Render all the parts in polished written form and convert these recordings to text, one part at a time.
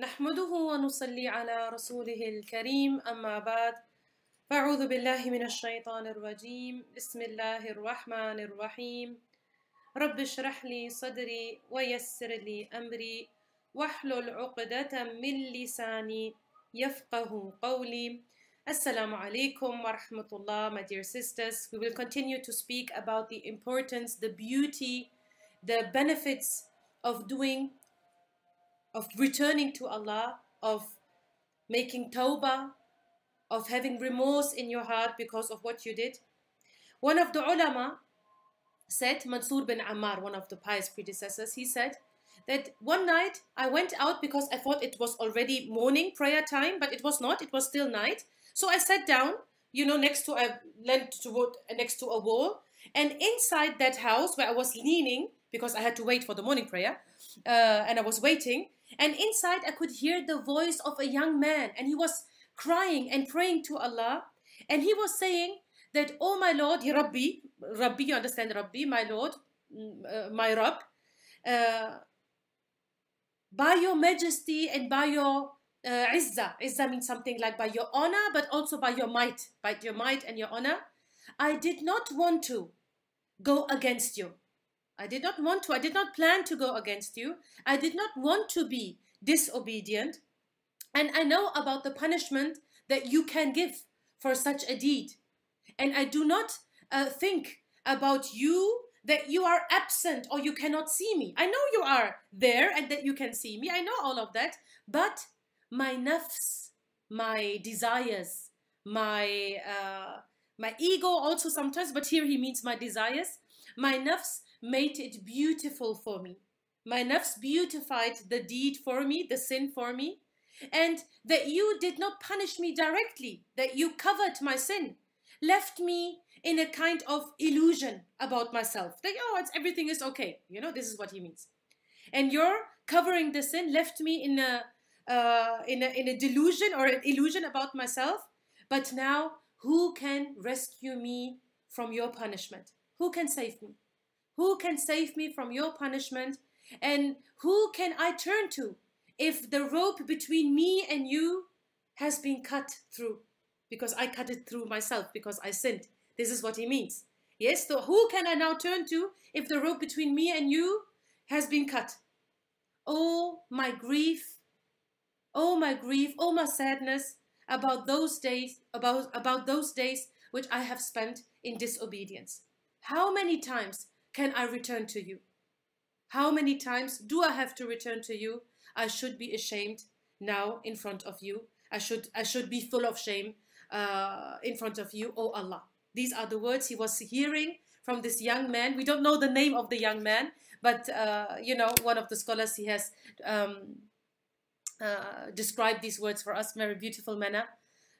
نحمده ونصلي على رسوله الكريم أما بعد فأعوذ بالله من الشيطان الرجيم بسم الله الرحمن الرحيم رب اشرح لي صدري ويسر لي أمري واحلل عقدة من لساني يفقه قولي. Assalamu alaikum wa rahmatullah, my dear sisters. We will continue to speak about the importance, the beauty, the benefits of returning to Allah, of making Taubah, of having remorse in your heart because of what you did. One of the ulama said, Mansur bin Ammar, one of the pious predecessors, he said that one night I went out because I thought it was already morning prayer time, but it was not, it was still night. So I sat down, next to a wall, and inside that house where I was leaning, because I had to wait for the morning prayer, and I was waiting, and inside I could hear the voice of a young man, and he was crying and praying to Allah, and he was saying that, oh my Lord, Ya Rabbi, Rabbi, you understand Rabbi, my Lord, my Rabb, by your majesty and by your Izzah. Izzah means something like by your honor, but also by your might and your honor. I did not want to go against you. I did not plan to go against you. I did not want to be disobedient. And I know about the punishment that you can give for such a deed. And I do not think about you that you are absent or you cannot see me. I know you are there and that you can see me. I know all of that. But my nafs, my desires, my ego also sometimes, but here he means my desires. My nafs made it beautiful for me. My nafs beautified the deed for me, the sin for me. And that you did not punish me directly, that you covered my sin, left me in a kind of illusion about myself. That, everything is okay. This is what he means. And your covering the sin left me in a delusion or an illusion about myself. But now, who can rescue me from your punishment? Who can save me? Who can save me from your punishment? And who can I turn to if the rope between me and you has been cut through? Because I cut it through myself, because I sinned. This is what he means. Yes, so who can I now turn to if the rope between me and you has been cut? Oh, my grief, oh my sadness about those days, about those days which I have spent in disobedience. How many times can I return to you? How many times do I have to return to you? I should be ashamed now in front of you. I should be full of shame in front of you, oh Allah. These are the words he was hearing from this young man. We don't know the name of the young man, but one of the scholars, he has described these words for us in a very beautiful manner.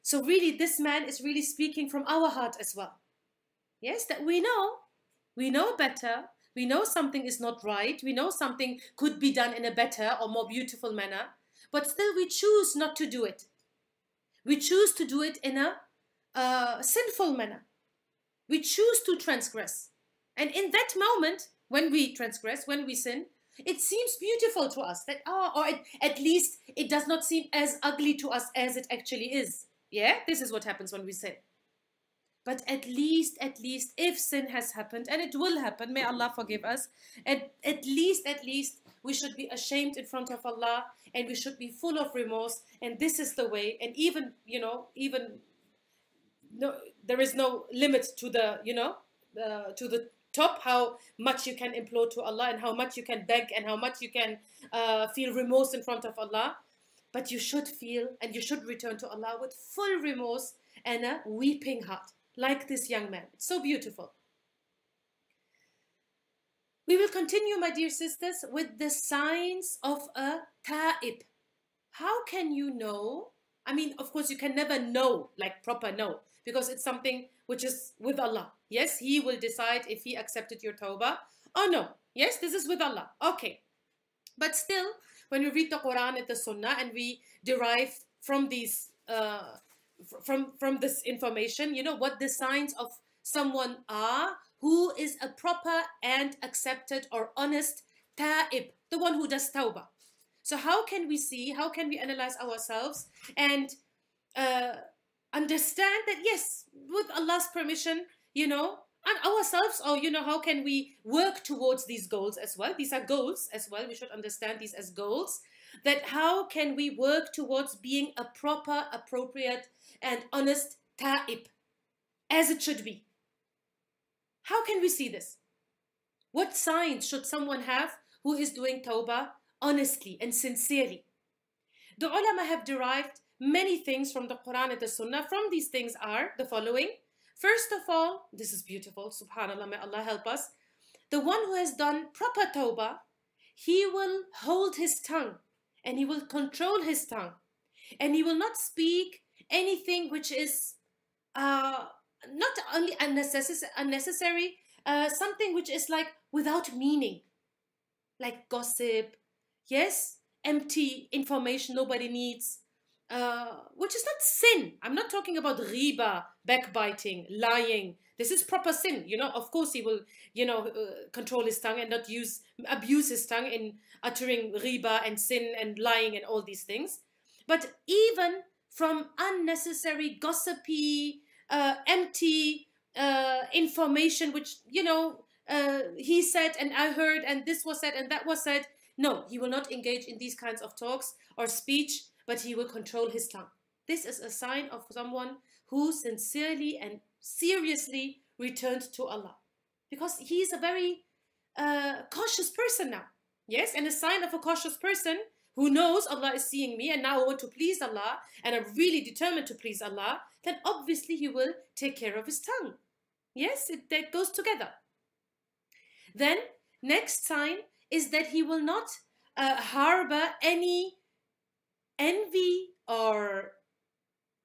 So really, this man is really speaking from our heart as well. Yes, that we know better. We know something is not right. We know something could be done in a better or more beautiful manner, but still we choose not to do it. We choose to do it in a sinful manner. We choose to transgress. And in that moment, when we transgress, when we sin, it seems beautiful to us. At least it does not seem as ugly to us as it actually is. Yeah, this is what happens when we sin. But at least, if sin has happened, and it will happen, may Allah forgive us, at least, we should be ashamed in front of Allah, and we should be full of remorse, and this is the way, and there is no limit to the top, how much you can implore to Allah, and how much you can beg, and how much you can feel remorse in front of Allah. But you should feel, and you should return to Allah with full remorse and a weeping heart. Like this young man. It's so beautiful. We will continue, my dear sisters, with the signs of a ta'ib. How can you know? I mean, of course, you can never know, like proper know, because it's something which is with Allah. Yes, He will decide if He accepted your tawbah or no. Yes, this is with Allah. Okay. But still, when we read the Quran and the Sunnah and we derive from these from this information, what the signs of someone are who is a proper and accepted or honest ta'ib, the one who does tawbah. So how can we see, how can we analyze ourselves and understand that, yes, with Allah's permission, you know, and ourselves, or, you know, how can we work towards these goals as well? These are goals as well. We should understand these as goals. That how can we work towards being a proper, appropriate, and honest ta'ib, as it should be? How can we see this? What signs should someone have who is doing tawbah honestly and sincerely? The ulama have derived many things from the Quran and the Sunnah. From these things are the following. First of all, this is beautiful, subhanAllah, may Allah help us. The one who has done proper tawbah, he will hold his tongue and he will control his tongue, and he will not speak anything which is not only unnecessary, something which is like without meaning, like gossip, yes, empty information nobody needs, which is not sin. I'm not talking about riba, backbiting, lying. This is proper sin. You know, of course he will, you know, control his tongue and not abuse his tongue in uttering riba and sin and lying and all these things. But even from unnecessary, gossipy, empty information, which, you know, he said and I heard and this was said and that was said. No, he will not engage in these kinds of talks or speech, but he will control his tongue. This is a sign of someone who sincerely and seriously returned to Allah, because he is a very cautious person now. Yes, and a sign of a cautious person who knows Allah is seeing me and now I want to please Allah and I'm really determined to please Allah, then obviously he will take care of his tongue. Yes, that goes together. Then next sign is that he will not harbor any envy or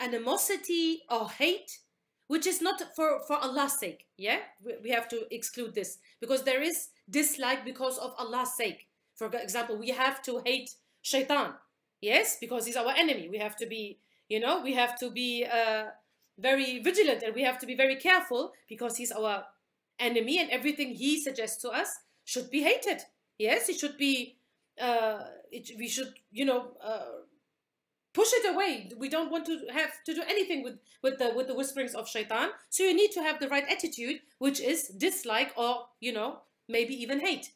animosity or hate, which is not for Allah's sake. Yeah, we have to exclude this, because there is dislike because of Allah's sake. For example, we have to hate shaitan, yes, because he's our enemy. We have to be, you know, we have to be very vigilant, and we have to be very careful because he's our enemy, and everything he suggests to us should be hated. Yes, it should be, we should, you know, push it away. We don't want to have to do anything with the whisperings of shaitan. So you need to have the right attitude, which is dislike or, you know, maybe even hate.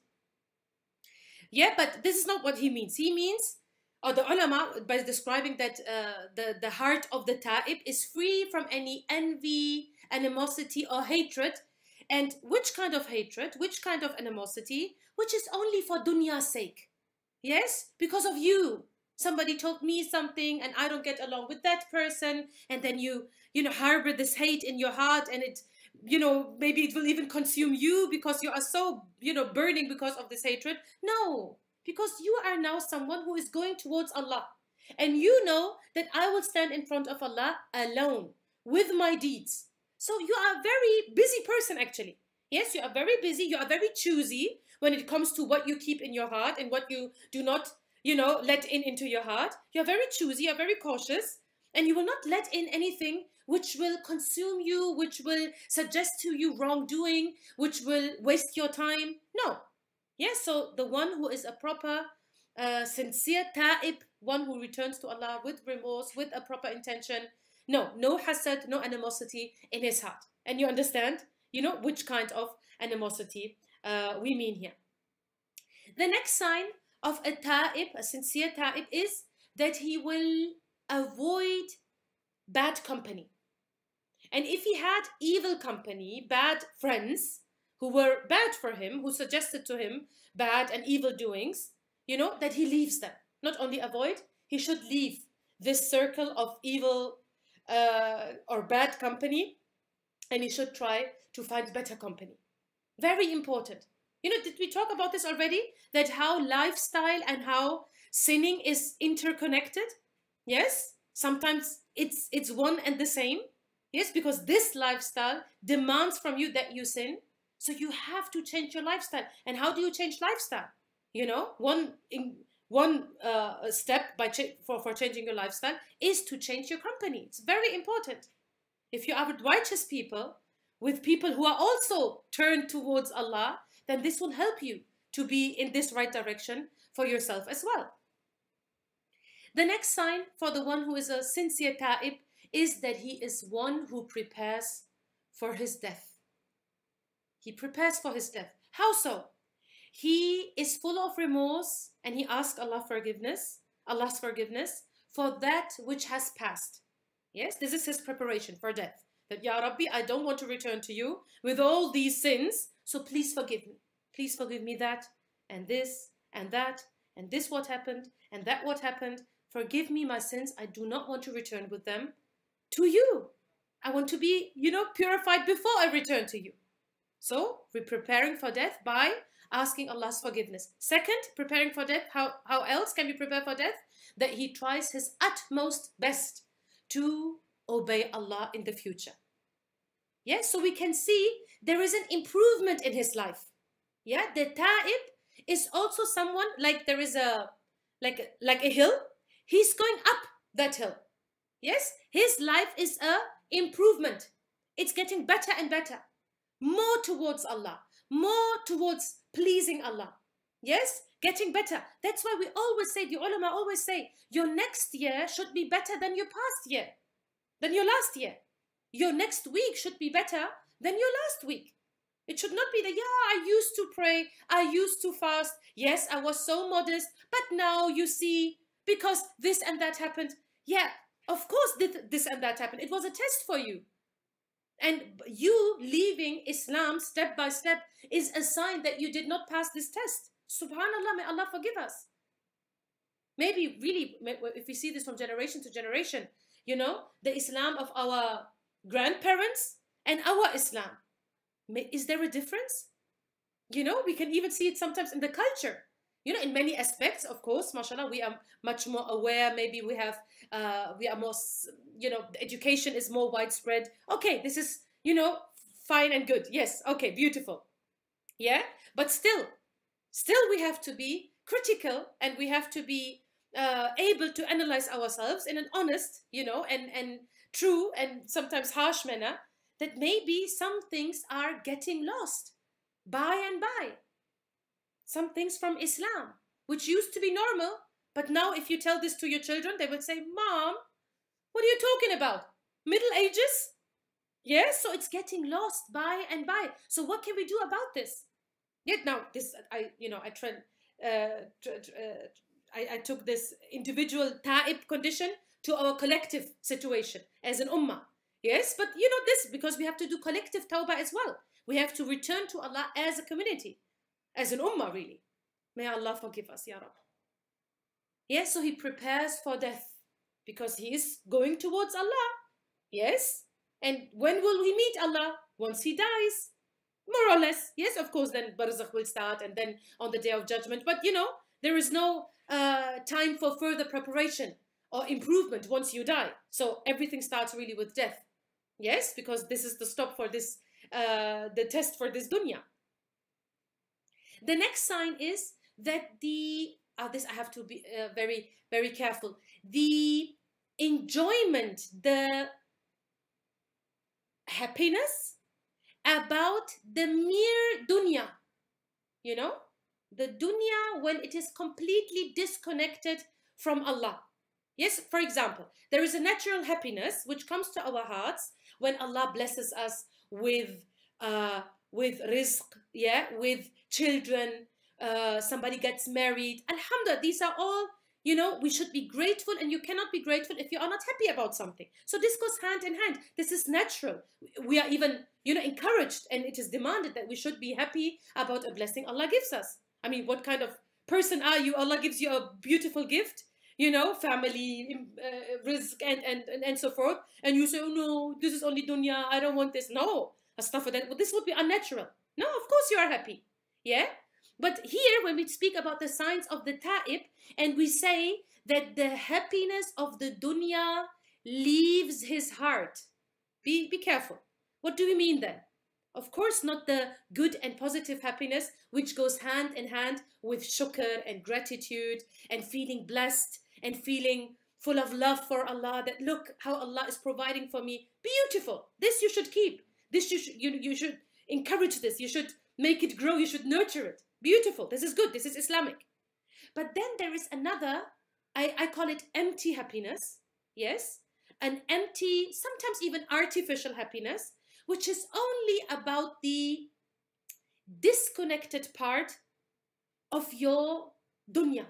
Yeah, but this is not what he means. He means, or the ulama, by describing that the heart of the ta'ib is free from any envy, animosity, or hatred. And which kind of hatred, which kind of animosity, which is only for dunya's sake. Yes, because of you. Somebody told me something and I don't get along with that person, and then you know, harbor this hate in your heart, and it, you know, maybe it will even consume you because you are so, you know, burning because of this hatred. No, because you are now someone who is going towards Allah, and you know that I will stand in front of Allah alone with my deeds. So you are a very busy person, actually. Yes, you are very busy. You are very choosy when it comes to what you keep in your heart and what you do not, you know, let into your heart. You're very choosy, you're very cautious, and you will not let in anything which will consume you, which will suggest to you wrongdoing, which will waste your time. No. Yes, so the one who is a proper, sincere ta'ib, one who returns to Allah with remorse, with a proper intention, no hasad, no animosity in his heart. And you understand, you know, which kind of animosity we mean here. The next sign of a ta'ib, a sincere ta'ib, is that he will avoid bad company. And if he had evil company, bad friends who were bad for him, who suggested to him bad and evil doings, you know, that he leaves them. Not only avoid, he should leave this circle of evil or bad company, and he should try to find better company. Very important. You know, did we talk about this already? That how lifestyle and how sinning is interconnected? Yes? Sometimes it's one and the same. Yes, because this lifestyle demands from you that you sin. So you have to change your lifestyle. And how do you change lifestyle? You know, one step for changing your lifestyle is to change your company. It's very important. If you are with righteous people, with people who are also turned towards Allah, then this will help you to be in this right direction for yourself as well. The next sign for the one who is a sincere ta'ib is that he is one who prepares for his death. He prepares for his death. How so? He is full of remorse and he asks Allah's forgiveness for that which has passed. Yes, this is his preparation for death. That, Ya Rabbi, I don't want to return to you with all these sins, so please forgive me. Please forgive me that and this and that and this what happened and that what happened. Forgive me my sins. I do not want to return with them to you. I want to be, purified before I return to you. So we're preparing for death by asking Allah's forgiveness. Second, preparing for death. How else can we prepare for death? That he tries his utmost best to obey Allah in the future. Yes, so we can see there is an improvement in his life. Yeah, the ta'ib is also someone like there is a hill. He's going up that hill. Yes, his life is a improvement. It's getting better and better. More towards Allah, more towards pleasing Allah. Yes, getting better. That's why we always say, the ulama always say, your next year should be better than your past year, than your last year. Your next week should be better than your last week. It should not be that, yeah, I used to pray, I used to fast. Yes, I was so modest, but now you see, because this and that happened. Yeah, of course this and that happened. It was a test for you. And you leaving Islam step by step is a sign that you did not pass this test. Subhanallah, may Allah forgive us. Maybe really, if we see this from generation to generation, the Islam of our grandparents and our Islam, is there a difference? We can even see it sometimes in the culture. In many aspects, of course, mashallah, we are much more aware. Maybe we are more, education is more widespread. Okay, this is, fine and good. Yes, okay, beautiful. Yeah, but still we have to be critical and we have to be able to analyze ourselves in an honest, and true and sometimes harsh manner, that maybe some things are getting lost by and by. Some things from Islam, which used to be normal, but now if you tell this to your children, they will say, Mom, what are you talking about? Middle Ages? Yes, so it's getting lost by and by. So what can we do about this? Yet now, I took this individual ta'ib condition to our collective situation as an ummah. Yes, but this, because we have to do collective tawbah as well. We have to return to Allah as a community, as an ummah really. May Allah forgive us, Ya Rab. Yes, so he prepares for death because he is going towards Allah. Yes, and when will he meet Allah? Once he dies, more or less. Yes, of course, then barzakh will start and then on the day of judgment. But there is no time for further preparation or improvement once you die. So everything starts really with death. Yes, because this is the stop for this, the test for this dunya. The next sign is that this I have to be very, very careful. The enjoyment, the happiness about the mere dunya, the dunya when it is completely disconnected from Allah. Yes, for example, there is a natural happiness which comes to our hearts when Allah blesses us with rizq, yeah, with children, somebody gets married. Alhamdulillah, these are all, we should be grateful, and you cannot be grateful if you are not happy about something. So this goes hand in hand. This is natural. We are even, encouraged, and it is demanded that we should be happy about a blessing Allah gives us. I mean, what kind of person are you? Allah gives you a beautiful gift, family, rizq, and so forth. And you say, oh no, this is only dunya, I don't want this. No, astaghfirullah, well, this would be unnatural. No, of course you are happy. Yeah? But here, when we speak about the signs of the ta'ib, and we say that the happiness of the dunya leaves his heart. Be careful. What do we mean then? Of course, not the good and positive happiness, which goes hand in hand with shukr and gratitude and feeling blessed and feeling full of love for Allah, that look how Allah is providing for me. Beautiful. This you should keep. This you should encourage this. You should make it grow. You should nurture it. Beautiful. This is good. This is Islamic. But then there is another I call it empty happiness. Yes, an empty, sometimes even artificial happiness, which is only about the disconnected part of your dunya.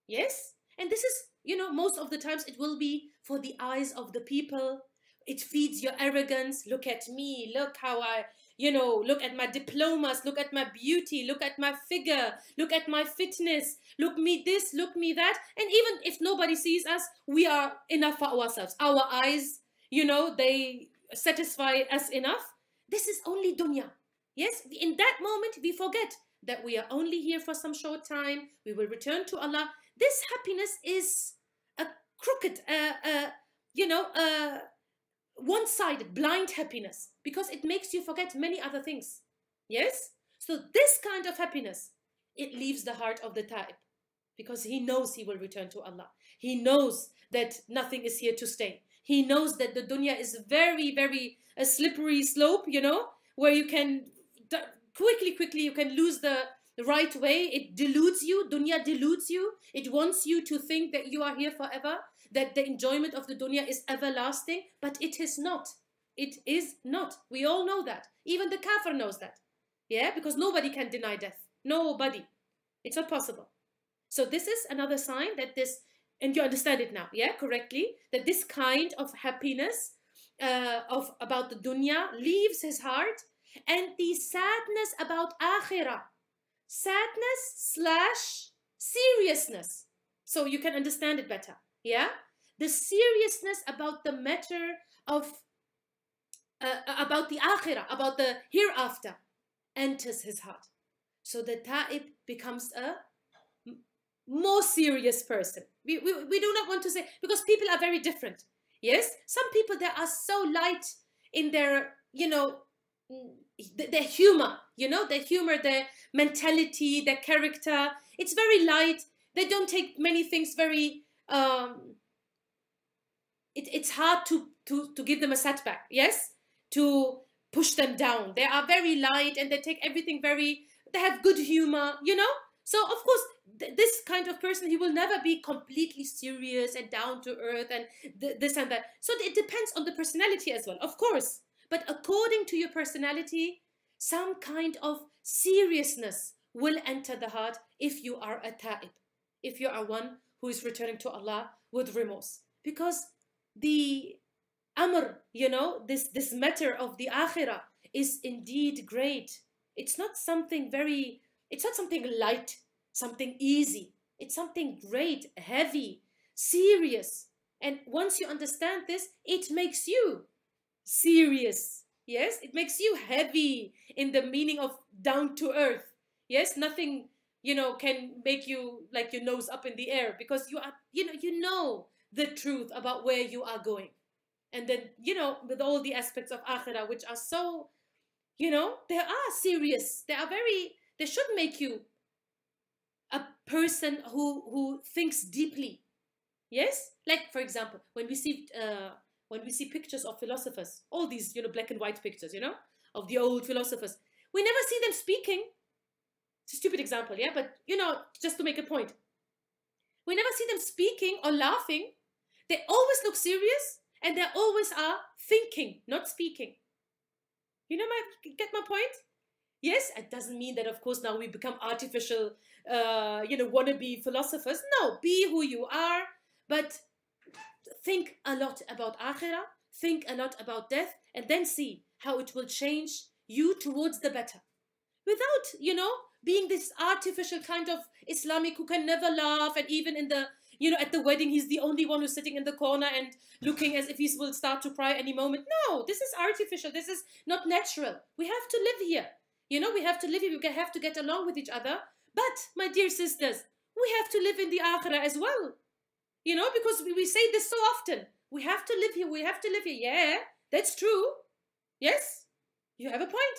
Yes, and this is, most of the times it will be for the eyes of the people. It feeds your arrogance. Look at me, look how I, look at my diplomas, look at my beauty, look at my figure, look at my fitness, look me this, look me that. And even if nobody sees us, we are enough for ourselves. Our eyes, they satisfy us enough. This is only dunya. Yes, in that moment we forget that we are only here for some short time. We will return to Allah. This happiness is a crooked, one-sided, blind happiness, because it makes you forget many other things. Yes? So this kind of happiness, it leaves the heart of the Taib, because he knows he will return to Allah. He knows that nothing is here to stay. He knows that the dunya is very, very a slippery slope, where you can quickly you can lose the right way. It deludes you. Dunya deludes you. It wants you to think that you are here forever, that the enjoyment of the dunya is everlasting, but it is not. It is not. We all know that. Even the kafir knows that. Yeah, because nobody can deny death. Nobody. It's not possible. So this is another sign that this, and you understand it now, yeah, correctly, that this kind of happiness about the dunya leaves his heart, and the sadness about akhirah, sadness / seriousness, so you can understand it better, yeah, the seriousness about the matter of about the akhirah, about the hereafter, enters his heart. So the ta'ib becomes a more serious person. We do not want to say, because people are very different. Yes, some people, they are so light in their, their humor, their humor, their mentality, their character. It's very light. They don't take many things very, it's hard to give them a setback, yes, to push them down. They are very light and they take everything very, they have good humor, So of course, this kind of person, he will never be completely serious and down to earth and this and that. So it depends on the personality as well, of course. But according to your personality, some kind of seriousness will enter the heart if you are a ta'ib, if you are one who is returning to Allah with remorse. Because the amr, this matter of the akhirah is indeed great. It's not something it's not something light, something easy. It's something great, heavy, serious. And once you understand this, it makes you serious. Yes, it makes you heavy in the meaning of down to earth. Yes, nothing, can make you like your nose up in the air, because you are, you know the truth about where you are going. And then, with all the aspects of akhirah, which are so, they are serious. They should make you a person who thinks deeply. Yes, like for example, when we see pictures of philosophers, all these black and white pictures, of the old philosophers, we never see them speaking. It's a stupid example, yeah, but just to make a point, we never see them speaking or laughing. They always look serious, and they always are thinking, not speaking. Get my point? Yes, it doesn't mean that, of course, now we become artificial, wannabe philosophers. No, be who you are, but think a lot about akhirah, think a lot about death, and then see how it will change you towards the better. Without, being this artificial kind of Islamic who can never laugh, and even in the, at the wedding, he's the only one who's sitting in the corner and looking as if he will start to cry any moment. No, this is artificial. This is not natural. We have to live here. We have to live here. We have to get along with each other. But, my dear sisters, we have to live in the akhirah as well. Because we say this so often. We have to live here. We have to live here. Yeah, that's true. Yes, you have a point.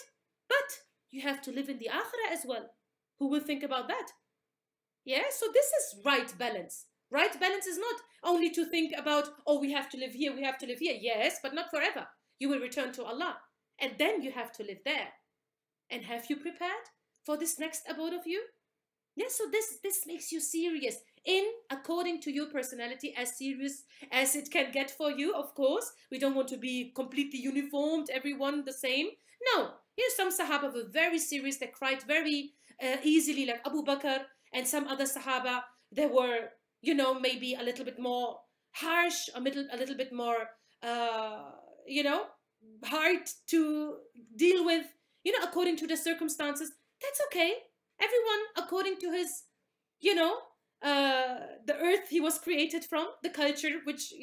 But you have to live in the akhirah as well. Who will think about that? Yeah, so this is right balance. Right balance is not only to think about, oh, we have to live here, we have to live here. Yes, but not forever. You will return to Allah. And then you have to live there. And have you prepared for this next abode of you? Yes, so this makes you serious. in according to your personality, as serious as it can get for you, of course. We don't want to be completely uniformed, everyone the same. No, some Sahaba were very serious, they cried very easily, like Abu Bakr, and some other Sahaba, they were, maybe a little bit more harsh, a little bit more, hard to deal with, according to the circumstances. That's okay. Everyone according to his, the earth he was created from, the culture which,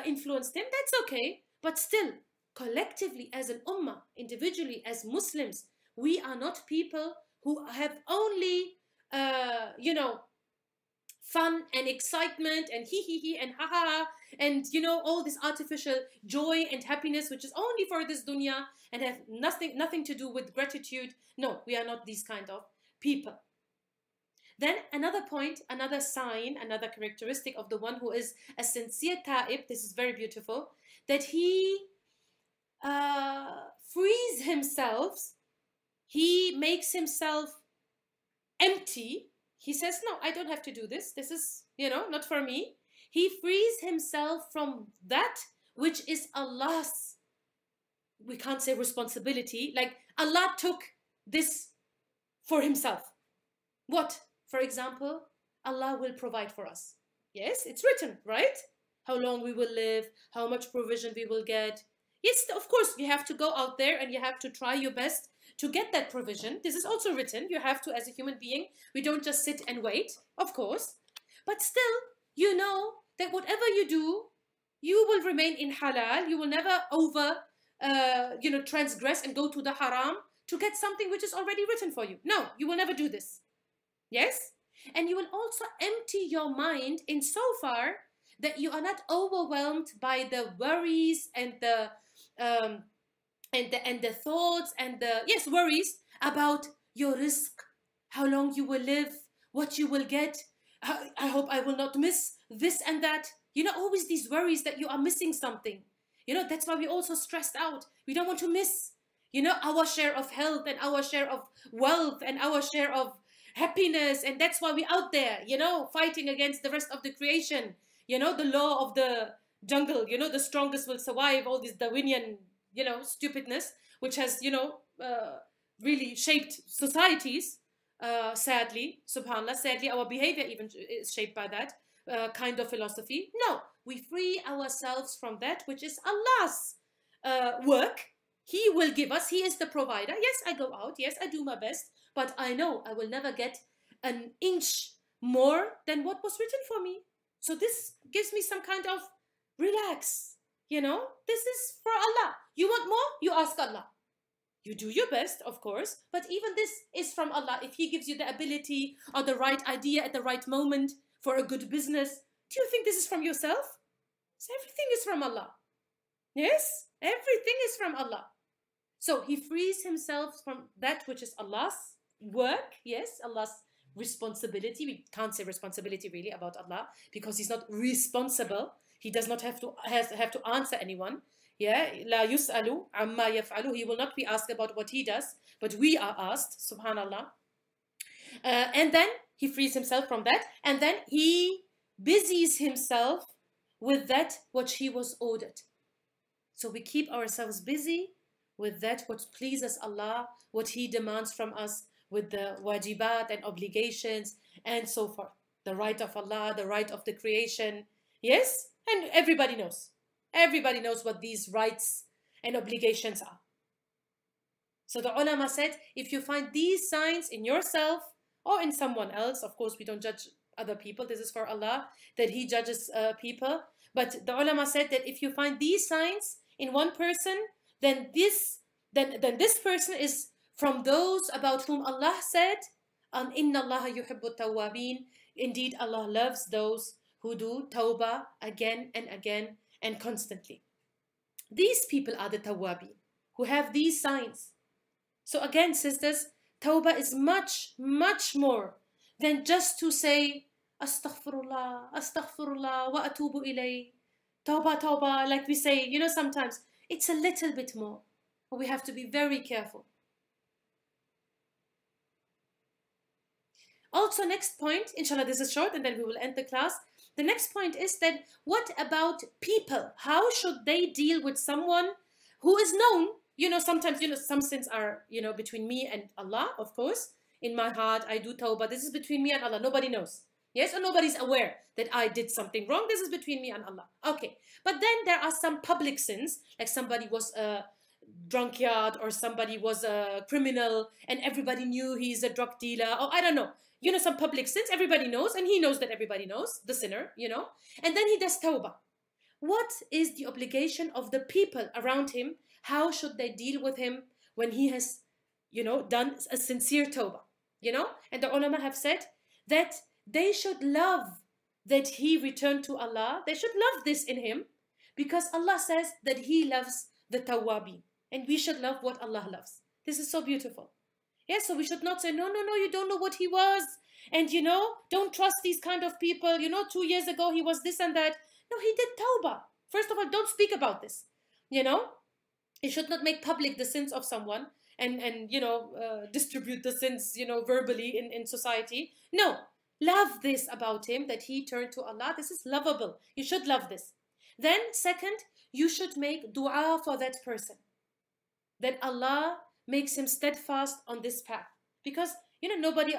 influenced him. That's okay. But still, collectively as an ummah, individually as Muslims, we are not people who have only, fun and excitement and he and ha ha and all this artificial joy and happiness which is only for this dunya and have nothing to do with gratitude. No, we are not these kind of people. Then another point, another sign, another characteristic of the one who is a sincere ta'ib, this is very beautiful, that he frees himself, he makes himself empty. He says, no, I don't have to do this. This is, not for me. He frees himself from that which is Allah's, we can't say responsibility, like Allah took this for himself. What? For example, Allah will provide for us. Yes, it's written, right? How long we will live, how much provision we will get. Yes, of course, you have to go out there and you have to try your best to get that provision. This is also written. You have to, as a human being, we don't just sit and wait, of course. But still, you know that whatever you do, you will remain in halal. You will never transgress and go to the haram to get something which is already written for you. No, you will never do this. Yes? And you will also empty your mind in so far that you are not overwhelmed by the worries and the thoughts and the worries about your rizq, how long you will live, what you will get. I hope I will not miss this and that. Always these worries that you are missing something. That's why we're also stressed out. We don't want to miss, our share of health and our share of wealth and our share of happiness. And that's why we're out there, fighting against the rest of the creation. The law of the jungle, the strongest will survive, all this Darwinian, stupidness, which has, really shaped societies, sadly, subhanAllah, sadly, our behavior even is shaped by that kind of philosophy. No, we free ourselves from that, which is Allah's work. He will give us, He is the provider. Yes, I go out, yes, I do my best, but I know I will never get an inch more than what was written for me. So this gives me some kind of relax. This is for Allah. You want more? You ask Allah. You do your best, of course, but even this is from Allah. If He gives you the ability or the right idea at the right moment for a good business, do you think this is from yourself? So everything is from Allah. Yes? Everything is from Allah. So he frees himself from that which is Allah's work. Yes, Allah's responsibility. We can't say responsibility really about Allah because He's not responsible. He does not have to answer anyone. Yeah, la yus'alu amma yaf'alu. He will not be asked about what he does, but we are asked, subhanallah. And then he frees himself from that, and then he busies himself with that which he was ordered. So we keep ourselves busy with that what pleases Allah, what He demands from us, with the wajibat and obligations and so forth. The right of Allah, the right of the creation. Yes? And everybody knows. Everybody knows what these rights and obligations are. So the ulama said, if you find these signs in yourself or in someone else, of course we don't judge other people, this is for Allah, that He judges people. But the ulama said that if you find these signs in one person, then this person is from those about whom Allah said, Inna Allah yuhibbu tawwabin. Indeed, Allah loves those who do tawbah again and again and constantly. These people are the tawwabin, who have these signs. So again, sisters, tawbah is much, much more than just to say, astaghfirullah, astaghfirullah, wa atubu ilay. Tawbah, tawbah, like we say, sometimes it's a little bit more. But we have to be very careful. Also, next point, inshallah, this is short and then we will end the class. The next point is that what about people? How should they deal with someone who is known? Sometimes, some sins are, between me and Allah, of course. In my heart, I do tawbah. This is between me and Allah. Nobody knows. Yes, or nobody's aware that I did something wrong. This is between me and Allah. Okay. But then there are some public sins, like somebody was a drunkard or somebody was a criminal and everybody knew he's a drug dealer, or I don't know. Some public sins everybody knows, and he knows that everybody knows, the sinner, and then he does tawbah. What is the obligation of the people around him? How should they deal with him when he has, done a sincere tawbah? And the ulama have said that they should love that he returned to Allah. They should love this in him, because Allah says that he loves the tawwabin, and we should love what Allah loves. This is so beautiful. Yes, so we should not say, no, you don't know what he was. And, don't trust these kind of people. 2 years ago, he was this and that. No, he did tawbah. First of all, don't speak about this. You should not make public the sins of someone and distribute the sins, verbally in society. No, love this about him, that he turned to Allah. This is lovable. You should love this. Then, second, you should make dua for that person, that Allah makes him steadfast on this path. Because, nobody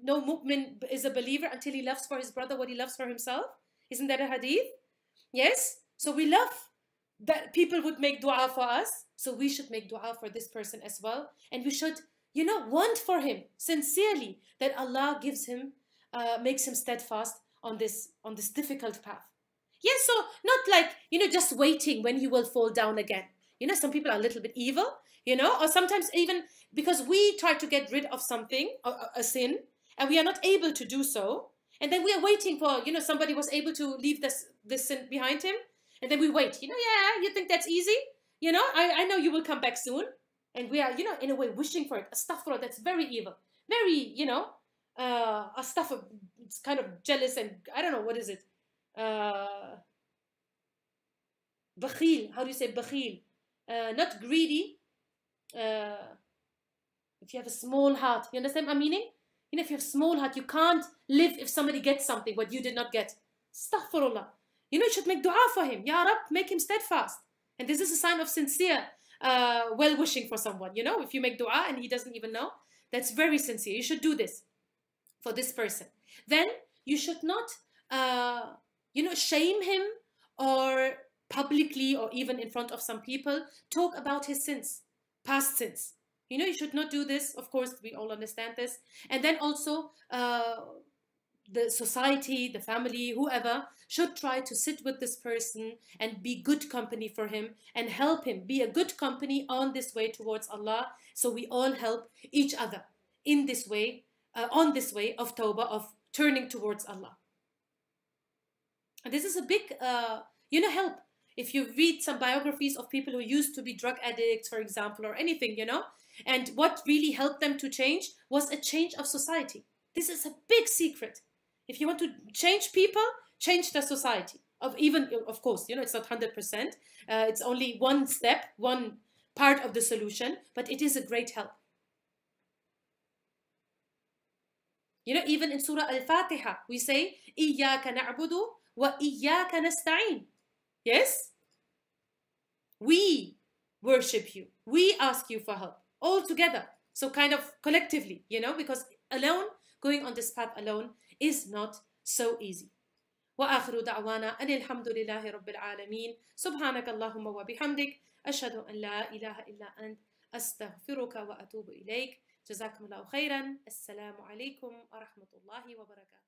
no mu'min is a believer until he loves for his brother what he loves for himself. Isn't that a hadith? Yes? So we love that people would make dua for us. So we should make dua for this person as well. And we should, want for him sincerely that Allah gives him, makes him steadfast on this difficult path. Yes, so not like, just waiting when he will fall down again. Some people are a little bit evil, or sometimes even because we try to get rid of something, a sin, and we are not able to do so. And then we are waiting for, somebody was able to leave this sin behind him. And then we wait, yeah, you think that's easy? I know you will come back soon. And we are, in a way wishing for it. Astaghfirullah, that's very evil. Very, it's kind of jealous and I don't know, what is it? Bakhil, how do you say bakhil? Not greedy. If you have a small heart, you understand my meaning? If you have a small heart, you can't live if somebody gets something what you did not get. Astaghfirullah. You should make dua for him. Ya Rab, make him steadfast. And this is a sign of sincere well-wishing for someone. If you make dua and he doesn't even know, that's very sincere. You should do this for this person. Then you should not, shame him or publicly or even in front of some people talk about his sins, past sins. You should not do this. Of course, we all understand this. And then also the society, the family, whoever should try to sit with this person and be good company for him and help him be a good company on this way towards Allah. So we all help each other in this way, on this way of tawbah, of turning towards Allah. And this is a big, help. If you read some biographies of people who used to be drug addicts, for example, or anything, and what really helped them to change was a change of society. This is a big secret. If you want to change people, change the society. Of course, it's not 100%. It's only one step, one part of the solution, but it is a great help. Even in Surah Al-Fatiha, we say, إِيَّاكَ نَعْبُدُ وَإِيَّاكَ نَسْتَعِينُ. Yes? We worship you. We ask you for help. All together. So kind of collectively, because alone, going on this path alone is not so easy. وآخر دعوانا أن الحمد لله رب العالمين سبحانك اللهم وبحمدك أشهد أن لا إله إلا أنت أستغفرك وأتوب إليك جزاكم الله خيرا السلام عليكم ورحمة الله وبركاته.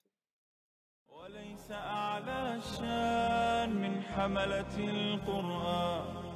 وليس أعلى الشان من حملة القرآن